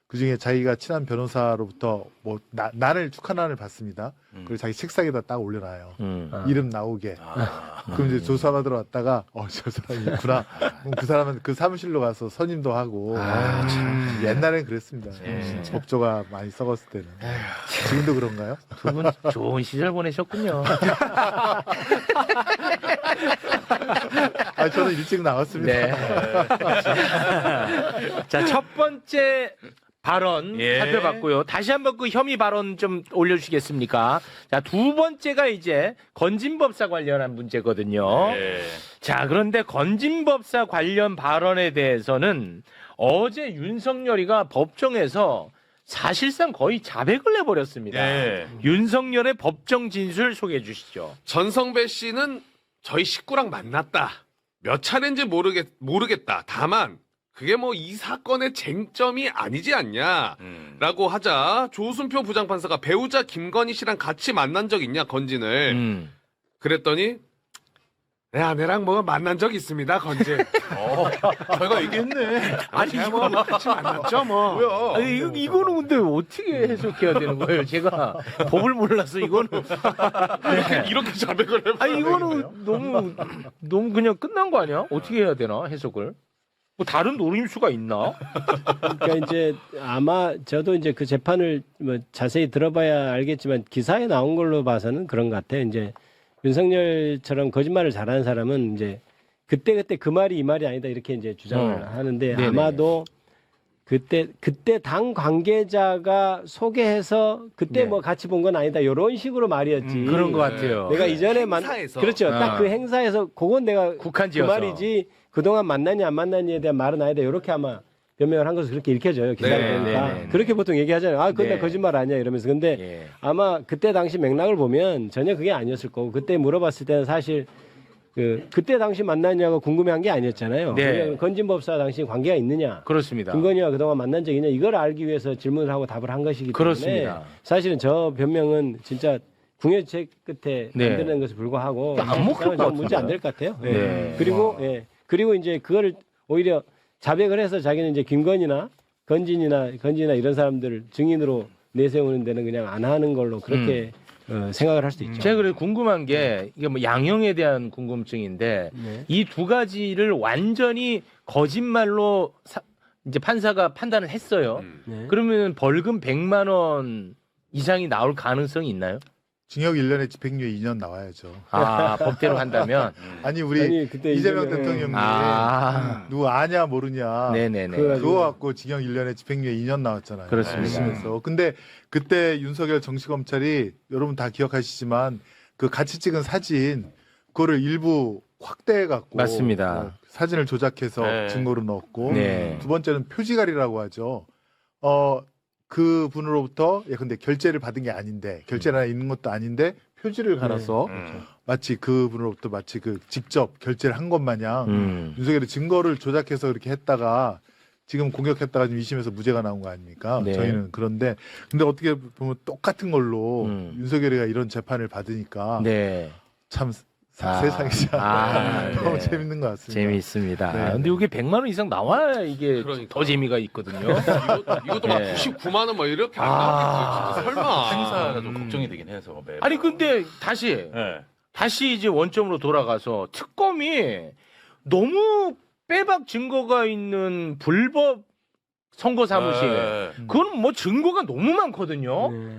S6: 그 중에 자기가 친한 변호사로부터 뭐 난을 축하난을 받습니다. 그걸 자기 책상에다 딱 올려놔요. 이름 나오게. 그럼 이제 조사받으러 왔다가 저 사람이 있구나. 그럼 그 사람은 그 사무실로 가서 선임도 하고. 옛날엔 그랬습니다. 법조가 많이 썩었을 때는. 지금도 그런가요?
S3: 두 분 좋은 시절 보내셨군요.
S6: 저는 일찍 나왔습니다.
S3: 네. 자, 첫 번째 발언
S8: 예.
S3: 살펴봤고요. 다시 한번 그 혐의 발언 좀 올려주시겠습니까? 자, 두 번째가 이제 건진법사 관련한 문제거든요.
S8: 예.
S3: 자, 그런데 건진법사 관련 발언에 대해서는 어제 윤석열이가 법정에서 사실상 거의 자백을 해버렸습니다.
S8: 예.
S3: 윤석열의 법정 진술 소개해 주시죠.
S4: 전성배 씨는 저희 식구랑 만났다. 몇 차례인지 모르겠다. 다만 그게 뭐 이 사건의 쟁점이 아니지 않냐라고 하자 조순표 부장판사가 배우자 김건희 씨랑 같이 만난 적 있냐 건진을 그랬더니 내 아내랑 뭐 만난 적 있습니다 건진.
S8: 저희가 얘기했네.
S4: 아니 뭐 같이 만났죠 뭐.
S8: 뭐야?
S3: 아니, 이거는 근데 어떻게 해석해야 되는 거예요? 제가 법을 몰라서 이거는.
S4: 이렇게 자백을 해.
S3: 아니, 이거는 너무 그냥 끝난 거 아니야? 어떻게 해야 되나, 해석을? 뭐 다른 노림수가 있나?
S5: 그러니까 이제 아마 저도 이제 그 재판을 뭐 자세히 들어봐야 알겠지만 기사에 나온 걸로 봐서는 그런 것 같아요. 이제 윤석열처럼 거짓말을 잘하는 사람은 이제 그때 그 말이 이 말이 아니다 이렇게 이제 주장을 하는데
S3: 네네.
S5: 아마도 그때 당 관계자가 소개해서 그때
S3: 네.
S5: 뭐 같이 본 건 아니다 이런 식으로 말이었지.
S3: 그런 것 같아요.
S5: 내가 이전에
S4: 행사에서.
S5: 그렇죠. 딱 그 행사에서 그건 내가 그
S3: 국한지어서.
S5: 말이지 그동안 만났냐 안 만났냐에 대한 말은 아니다. 이렇게 아마 변명을 한 것으로 그렇게 읽혀져요. 기사를
S4: 네,
S5: 보니까.
S3: 네, 네.
S5: 그렇게 보통 얘기하잖아요. 아, 그건
S3: 네.
S5: 다 거짓말 아니야 이러면서. 근데
S3: 예.
S5: 아마 그때 당시 맥락을 보면 전혀 그게 아니었을 거고 그때 물어봤을 때는 사실 그때 당시 만났냐고 궁금해한 게 아니었잖아요.
S3: 네.
S5: 그냥 건진법사 당시 관계가 있느냐.
S3: 그렇습니다.
S5: 김건희와 그동안 만난 적이 있냐 이걸 알기 위해서 질문을 하고 답을 한 것이기 때문에
S3: 그렇습니다.
S5: 사실은 저 변명은 진짜 궁여책 끝에
S3: 네.
S5: 만드는 것에 불과하고
S3: 안 먹힐 것
S5: 문제 안
S3: 같은데요?
S5: 될 것 같아요. 예.
S3: 네.
S5: 그리고 이제 그거를 오히려 자백을 해서 자기는 이제 김건희나 건진이나 이런 사람들을 증인으로 내세우는 데는 그냥 안 하는 걸로 그렇게 생각을 할 수도 있죠.
S3: 제가 그래 궁금한 게 이게 뭐 양형에 대한 궁금증인데
S5: 네.
S3: 이 두 가지를 완전히 거짓말로 이제 판사가 판단을 했어요.
S5: 네.
S3: 그러면 벌금 100만 원 이상이 나올 가능성이 있나요?
S6: 징역 1년에 집행유예 2년 나와야죠.
S3: 아, 법대로 한다면.
S6: 아니 우리
S5: 아니, 그때
S6: 이재명
S5: 이재명-
S6: 대통령이
S3: 아.
S6: 누구 아냐 모르냐
S3: 네네네.
S6: 그거 갖고 징역 1년에 집행유예 2년 나왔잖아요.
S3: 그렇습니다.
S6: 1심에서. 근데 그때 윤석열 정치검찰이 여러분 다 기억하시지만 그 같이 찍은 사진 그거를 일부 확대해 갖고
S3: 맞습니다.
S6: 사진을 조작해서
S8: 네.
S6: 증거로 넣었고
S3: 네.
S6: 두 번째는 표지갈이라고 하죠. 그 분으로부터 근데 결제를 받은 게 아닌데 결제를 하나 있는 것도 아닌데 표지를 갈아서 마치 그 분으로부터 마치 그 직접 결제를 한 것 마냥 윤석열이 증거를 조작해서 그렇게 했다가 지금 공격했다가 지금 2심에서 무죄가 나온 거 아닙니까?
S3: 네.
S6: 저희는 그런데 근데 어떻게 보면 똑같은 걸로 윤석열이가 이런 재판을 받으니까
S3: 네.
S6: 참 세상이 참 너무
S3: 네.
S6: 재밌는 것 같습니다.
S3: 재미있습니다.
S6: 네.
S3: 근데 이게 100만 원 이상 나와야 이게
S4: 그러니까.
S3: 더 재미가 있거든요.
S4: 이것도 막
S3: 네.
S4: 99만 원 뭐 이렇게 안 나오겠지. 설마.
S8: 행사가 좀 걱정이 되긴 해서. 매번.
S3: 아니 근데
S8: 예.
S3: 다시 이제 원점으로 돌아가서 특검이 너무 빼박 증거가 있는 불법 선거 사무실
S8: 예.
S3: 그건 뭐 증거가 너무 많거든요.
S5: 네.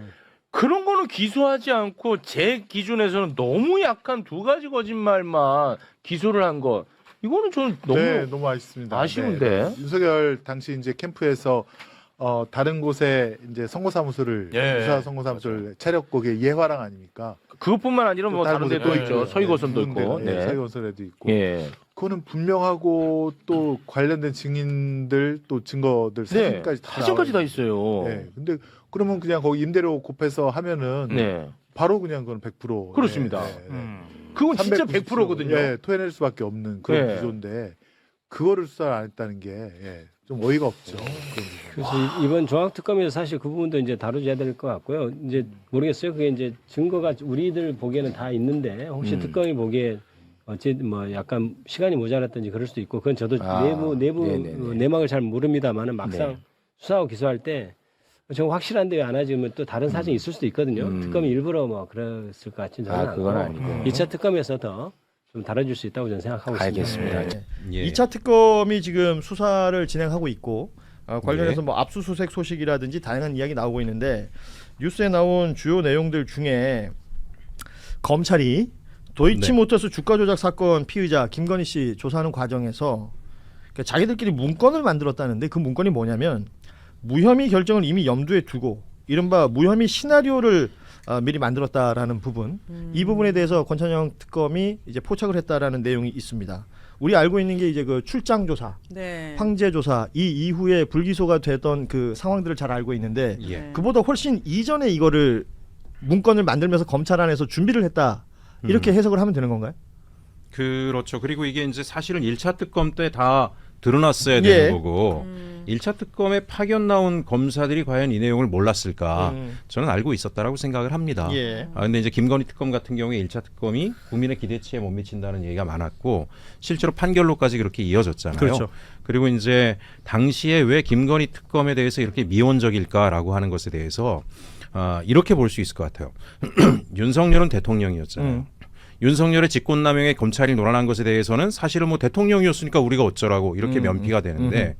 S3: 그런 거는 기소하지 않고 제 기준에서는 너무 약한 두 가지 거짓말만 기소를 한 거. 이거는 저는
S6: 너무 아쉽습니다.
S3: 아쉬운데.
S6: 네. 윤석열 당시 이제 캠프에서 다른 곳에 이제 선거사무소를 유사 선거사무소를 차렸고 그게 예화랑 아닙니까?
S3: 그것뿐만 아니라 뭐 다른 데도
S6: 곳에
S3: 있죠. 서희고선도 있고. 네.
S6: 서희고선에도 있고.
S3: 예.
S6: 그거는 분명하고 또 관련된 증인들 또 증거들 사진까지 다
S3: 사진까지 다
S6: 나와요.
S3: 있어요.
S6: 네. 근데 그러면 그냥 거기 임대료 곱해서 하면은
S3: 네.
S6: 바로 그냥 그건 100%.
S3: 그렇습니다.
S6: 네, 네.
S3: 그건 진짜
S6: 390%.
S3: 100%거든요.
S6: 예, 토해낼 수밖에 없는 그런
S3: 네.
S6: 구조인데 그거를 수사를 안 했다는 게 좀 어이가 없죠. 그런 부분은.
S5: 그래서 이번 중앙특검에서 사실 그 부분도 이제 다뤄줘야 될 것 같고요. 이제 모르겠어요. 그게 이제 증거가 우리들 보기에는 다 있는데 혹시 특검이 보기에 뭐 약간 시간이 모자랐든지 그럴 수도 있고 그건 저도 내부
S3: 네네네.
S5: 내막을 잘 모릅니다만은 막상
S3: 네.
S5: 수사하고 기소할 때 저 확실한데 왜 안 하지? 그러면 또 다른 사정이 있을 수도 있거든요. 특검이 일부러 뭐 그랬을 것 같지는 저는
S3: 그건
S5: 않고
S3: 아니고.
S5: 2차 특검에서 더 좀 다뤄줄 수 있다고 저는 생각하고
S3: 알겠습니다.
S5: 있습니다.
S3: 예.
S10: 2차 특검이 지금 수사를 진행하고 있고 관련해서 뭐 압수수색 소식이라든지 다양한 이야기 나오고 있는데 뉴스에 나온 주요 내용들 중에 검찰이 도이치모터스 주가 조작 사건 피의자 김건희 씨 조사하는 과정에서 그러니까 자기들끼리 문건을 만들었다는데 그 문건이 뭐냐면 무혐의 결정을 이미 염두에 두고 이른바 무혐의 시나리오를 미리 만들었다라는 부분, 이 부분에 대해서 권찬영 특검이 이제 포착을 했다라는 내용이 있습니다. 우리 알고 있는 게 이제 그 출장 조사,
S11: 네.
S10: 황제 조사 이 이후에 불기소가 됐던 그 상황들을 잘 알고 있는데
S8: 예.
S10: 그보다 훨씬 이전에 이거를 문건을 만들면서 검찰 안에서 준비를 했다 이렇게 해석을 하면 되는 건가요?
S12: 그렇죠. 그리고 이게 이제 사실은 1차 특검 때 다 드러났어야
S10: 예.
S12: 되는 거고 1차 특검에 파견 나온 검사들이 과연 이 내용을 몰랐을까? 저는 알고 있었다라고 생각을 합니다.
S10: 예.
S12: 근데 이제 김건희 특검 같은 경우에 1차 특검이 국민의 기대치에 못 미친다는 얘기가 많았고 실제로 판결로까지 그렇게 이어졌잖아요.
S10: 그렇죠.
S12: 그리고 이제 당시에 왜 김건희 특검에 대해서 이렇게 미온적일까라고 하는 것에 대해서 이렇게 볼 수 있을 것 같아요. 윤석열은 대통령이었잖아요. 윤석열의 직권남용에 검찰이 논란한 것에 대해서는 사실은 뭐 대통령이었으니까 우리가 어쩌라고 이렇게 면피가 되는데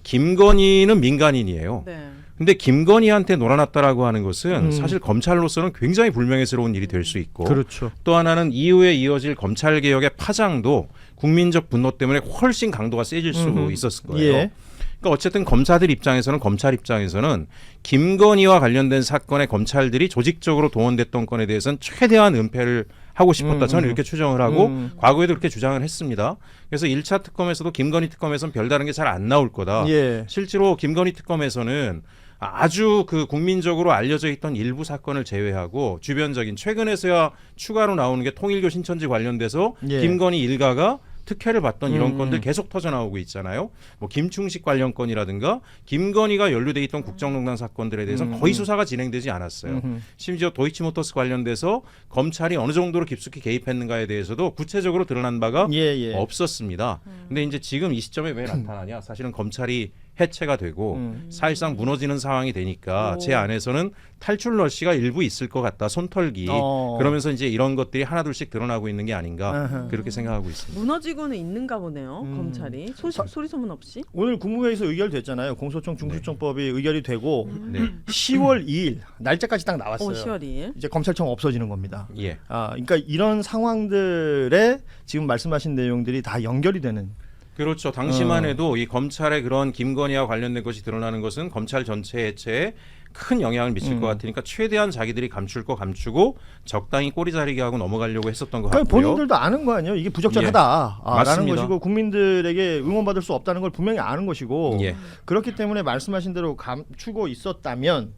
S12: 김건희는 민간인이에요.
S11: 네.
S12: 근데 김건희한테 놀아났다라고 하는 것은 사실 검찰로서는 굉장히 불명예스러운 일이 될 수 있고
S10: 그렇죠.
S12: 또 하나는 이후에 이어질 검찰 개혁의 파장도 국민적 분노 때문에 훨씬 강도가 세질 수 있었을 거예요.
S10: 예.
S12: 그러니까 어쨌든 검사들 입장에서는 검찰 입장에서는 김건희와 관련된 사건에 검찰들이 조직적으로 동원됐던 건에 대해서는 최대한 은폐를 하고 싶었다. 저는 이렇게 추정을 하고 과거에도 그렇게 주장을 했습니다. 그래서 1차 특검에서도 김건희 특검에서는 별다른 게 잘 안 나올 거다.
S10: 예.
S12: 실제로 김건희 특검에서는 아주 그 국민적으로 알려져 있던 일부 사건을 제외하고 주변적인 최근에서야 추가로 나오는 게 통일교 신천지 관련돼서
S10: 예.
S12: 김건희 일가가 특혜를 받던 이런 건들 계속 터져나오고 있잖아요. 뭐 김충식 관련 건이라든가 김건희가 연루돼 있던 국정농단 사건들에 대해서는 거의 수사가 진행되지 않았어요. 심지어 도이치모터스 관련돼서 검찰이 어느 정도로 깊숙이 개입했는가에 대해서도 구체적으로 드러난 바가
S10: 예.
S12: 없었습니다. 근데 이제 지금 이 시점에 왜 나타나냐? 사실은 검찰이 해체가 되고 사실상 무너지는 상황이 되니까 제 안에서는 탈출 러시가 일부 있을 것 같다. 손털기. 그러면서 이제 이런 것들이 하나둘씩 드러나고 있는 게 아닌가 그렇게 생각하고 있습니다.
S11: 무너지고는 있는가 보네요. 검찰이 소리 소문 없이.
S10: 오늘 국무회의에서 의결됐잖아요. 공소청 중수청법이 의결이 되고
S12: 네.
S10: 10월 2일 날짜까지 딱 나왔어요.
S11: 10월 2일.
S10: 이제 검찰청 없어지는 겁니다.
S12: 예.
S10: 그러니까 이런 상황들에 지금 말씀하신 내용들이 다 연결이 되는.
S12: 그렇죠. 당시만 해도 이 검찰의 그런 김건희와 관련된 것이 드러나는 것은 검찰 전체 해체에 큰 영향을 미칠 것 같으니까 최대한 자기들이 감출 거 감추고 적당히 꼬리 자리게 하고 넘어가려고 했었던 것
S10: 그러니까
S12: 같고요.
S10: 본인들도 아는 거 아니에요. 이게 부적절하다라는
S12: 맞습니다.
S10: 것이고 국민들에게 응원받을 수 없다는 걸 분명히 아는 것이고
S12: 예.
S10: 그렇기 때문에 말씀하신 대로 감추고 있었다면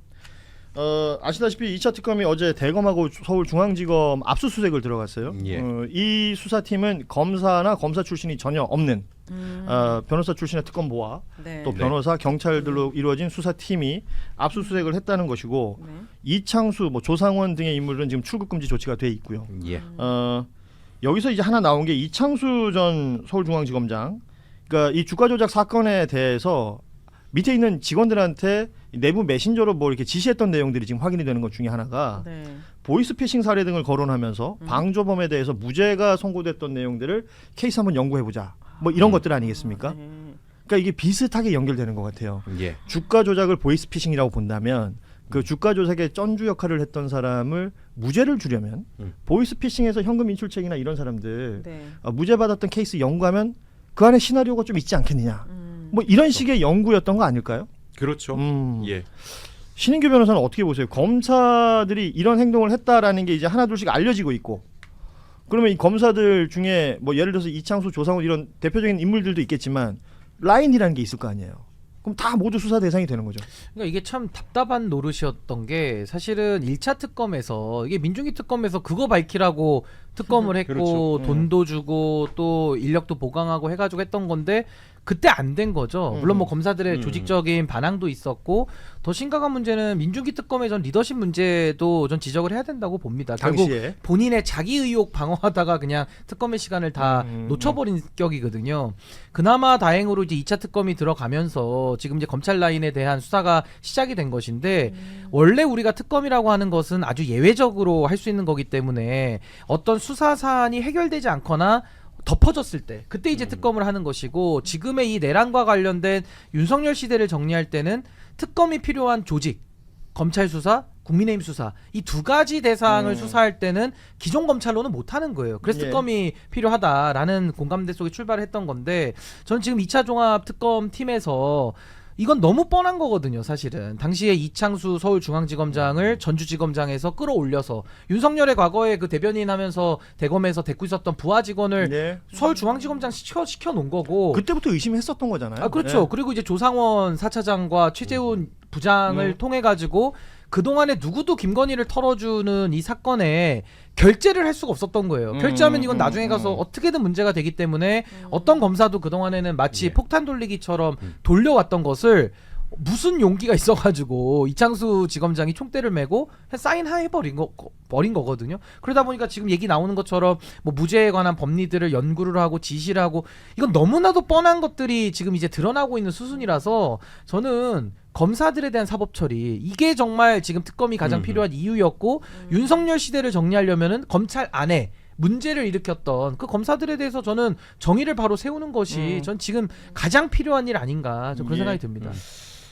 S10: 아시다시피 2차 특검이 어제 대검하고 서울중앙지검 압수수색을 들어갔어요.
S12: 예.
S10: 이 수사팀은 검사나 검사 출신이 전혀 없는 변호사 출신의 특검보와
S11: 네.
S10: 또 변호사, 경찰들로 이루어진 수사팀이 압수수색을 했다는 것이고
S11: 네.
S10: 이창수, 뭐 조상원 등의 인물은 지금 출국금지 조치가 돼 있고요.
S12: 예.
S10: 여기서 이제 하나 나온 게 이창수 전 서울중앙지검장, 그러니까 이 주가 조작 사건에 대해서 밑에 있는 직원들한테 내부 메신저로 뭐 이렇게 지시했던 내용들이 지금 확인이 되는 것 중에 하나가
S11: 네.
S10: 보이스피싱 사례 등을 거론하면서 방조범에 대해서 무죄가 선고됐던 내용들을 케이스 한번 연구해보자. 뭐 이런 것들 아니겠습니까?
S11: 네.
S10: 그러니까 이게 비슷하게 연결되는 것 같아요.
S12: 예.
S10: 주가 조작을 보이스피싱이라고 본다면 그 주가 조작의 쩐주 역할을 했던 사람을 무죄를 주려면 보이스피싱에서 현금 인출책이나 이런 사람들
S11: 네.
S10: 무죄 받았던 케이스 연구하면 그 안에 시나리오가 좀 있지 않겠느냐. 뭐 이런 식의 연구였던 거 아닐까요?
S12: 그렇죠. 예.
S10: 신인규 변호사는 어떻게 보세요? 검사들이 이런 행동을 했다라는 게 이제 하나둘씩 알려지고 있고 그러면 이 검사들 중에 뭐 예를 들어서 이창수, 조상훈 이런 대표적인 인물들도 있겠지만 라인이라는 게 있을 거 아니에요. 그럼 다 모두 수사 대상이 되는 거죠.
S13: 그러니까 이게 참 답답한 노릇이었던 게 사실은 1차 특검에서 이게 민중기 특검에서 그거 밝히라고 특검을 했고
S12: 그렇죠.
S13: 돈도 주고 또 인력도 보강하고 해가지고 했던 건데 그때 안 된 거죠. 물론 뭐 검사들의 조직적인 반항도 있었고 더 심각한 문제는 민중기 특검의 전 리더십 문제도 전 지적을 해야 된다고 봅니다. 결국
S10: 당시에.
S13: 본인의 자기 의혹 방어하다가 그냥 특검의 시간을 다 놓쳐버린 격이거든요. 그나마 다행으로 이제 2차 특검이 들어가면서 지금 이제 검찰 라인에 대한 수사가 시작이 된 것인데 원래 우리가 특검이라고 하는 것은 아주 예외적으로 할 수 있는 거기 때문에 어떤 수사 사안이 해결되지 않거나 덮어졌을 때 그때 이제 특검을 하는 것이고 지금의 이 내란과 관련된 윤석열 시대를 정리할 때는 특검이 필요한 조직, 검찰 수사, 국민의힘 수사 이 두 가지 대상을 수사할 때는 기존 검찰로는 못하는 거예요. 그래서
S10: 예.
S13: 특검이 필요하다라는 공감대 속에 출발을 했던 건데 저는 지금 2차 종합 특검 팀에서 이건 너무 뻔한 거거든요, 사실은. 당시에 이창수 서울중앙지검장을 전주지검장에서 끌어올려서 윤석열의 과거에 그 대변인 하면서 대검에서 데리고 있었던 부하 직원을
S10: 네.
S13: 서울중앙지검장 시켜 놓은 거고.
S10: 그때부터 의심했었던 거잖아요.
S13: 아, 그렇죠.
S10: 네.
S13: 그리고 이제 조상원 4차장과 최재훈 부장을 통해 가지고 그동안에 누구도 김건희를 털어주는 이 사건에 결재를 할 수가 없었던 거예요. 결재하면 이건 나중에 가서 어떻게든 문제가 되기 때문에 어떤 검사도 그동안에는 마치 폭탄 돌리기처럼 돌려왔던 것을 무슨 용기가 있어가지고 이창수 지검장이 총대를 메고 사인해버린 거거든요. 그러다 보니까 지금 얘기 나오는 것처럼 뭐 무죄에 관한 법리들을 연구를 하고 지시를 하고 이건 너무나도 뻔한 것들이 지금 이제 드러나고 있는 수순이라서 저는 검사들에 대한 사법 처리 이게 정말 지금 특검이 가장 필요한 이유였고 윤석열 시대를 정리하려면은 검찰 안에 문제를 일으켰던 그 검사들에 대해서 저는 정의를 바로 세우는 것이 전 지금 가장 필요한 일 아닌가 좀 그런 생각이 듭니다.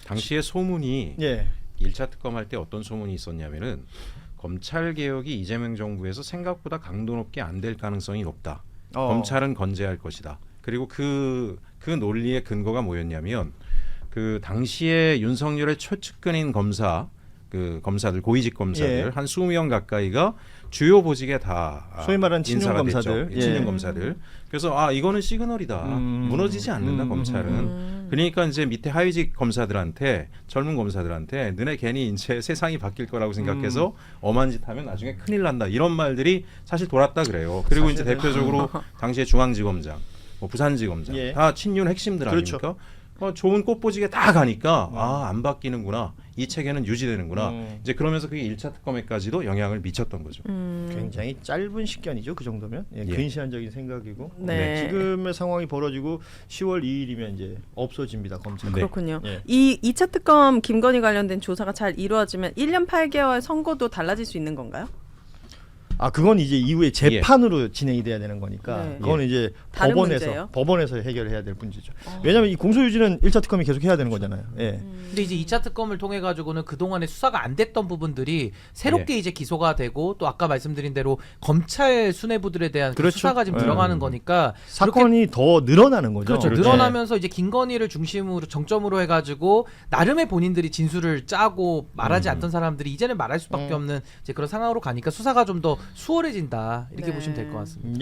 S12: 당시에 소문이
S10: 예.
S12: 1차 특검할 때 어떤 소문이 있었냐면은 검찰 개혁이 이재명 정부에서 생각보다 강도 높게 안 될 가능성이 높다. 검찰은 건재할 것이다. 그리고 그 논리의 근거가 뭐였냐면 그 당시에 윤석열의 최측근인 검사들 고위직 검사들
S10: 예.
S12: 한 20명 가까이가 주요 보직에 다
S10: 소위 말하는 친윤
S12: 인사가
S10: 검사들.
S12: 됐죠.
S10: 예.
S12: 친윤 검사들. 그래서 이거는 시그널이다. 무너지지 않는다 검찰은. 그러니까 이제 밑에 하위직 검사들한테 젊은 검사들한테 너네 괜히 이제 세상이 바뀔 거라고 생각해서 엄한 짓 하면 나중에 큰일 난다. 이런 말들이 사실 돌았다 그래요. 그리고 이제 대표적으로 당시에 중앙지검장, 뭐 부산지검장
S10: 예.
S12: 다 친윤 핵심들
S10: 그렇죠.
S12: 아닙니까? 좋은 꽃보직에 다 가니까 안 바뀌는구나. 이 체계는 유지되는구나. 이제 그러면서 그게 1차 특검에까지도 영향을 미쳤던 거죠.
S10: 굉장히 짧은 식견이죠. 그 정도면
S12: 예.
S10: 근시안적인 생각이고
S11: 네.
S10: 지금의 상황이 벌어지고 10월 2일이면 이제 없어집니다. 검찰.
S11: 그렇군요.
S10: 예.
S11: 이 2차 특검 김건희 관련된 조사가 잘 이루어지면 1년 8개월 선고도 달라질 수 있는 건가요?
S10: 그건 이제 이후에 재판으로 진행이 돼야 되는 거니까
S11: 네.
S10: 그건 이제
S11: 다른 문제예요?
S10: 법원에서 해결해야 될 문제죠. 왜냐하면 이 공소유지는 1차 특검이 계속 해야 되는 거잖아요. 예.
S13: 근데 이제 2차 특검을 통해 가지고는 그동안에 수사가 안 됐던 부분들이 새롭게 이제 기소가 되고 또 아까 말씀드린 대로 검찰 수뇌부들에 대한 그
S10: 그렇죠.
S13: 수사가 지금 들어가는 거니까
S10: 사건이 더 늘어나는 거죠.
S13: 그렇죠. 늘어나면서 이제 김건희를 중심으로 정점으로 해가지고 나름의 본인들이 진술을 짜고 말하지 않던 사람들이 이제는 말할 수밖에 없는 이제 그런 상황으로 가니까 수사가 좀 더 수월해진다 이렇게
S11: 네.
S13: 보시면 될 것 같습니다.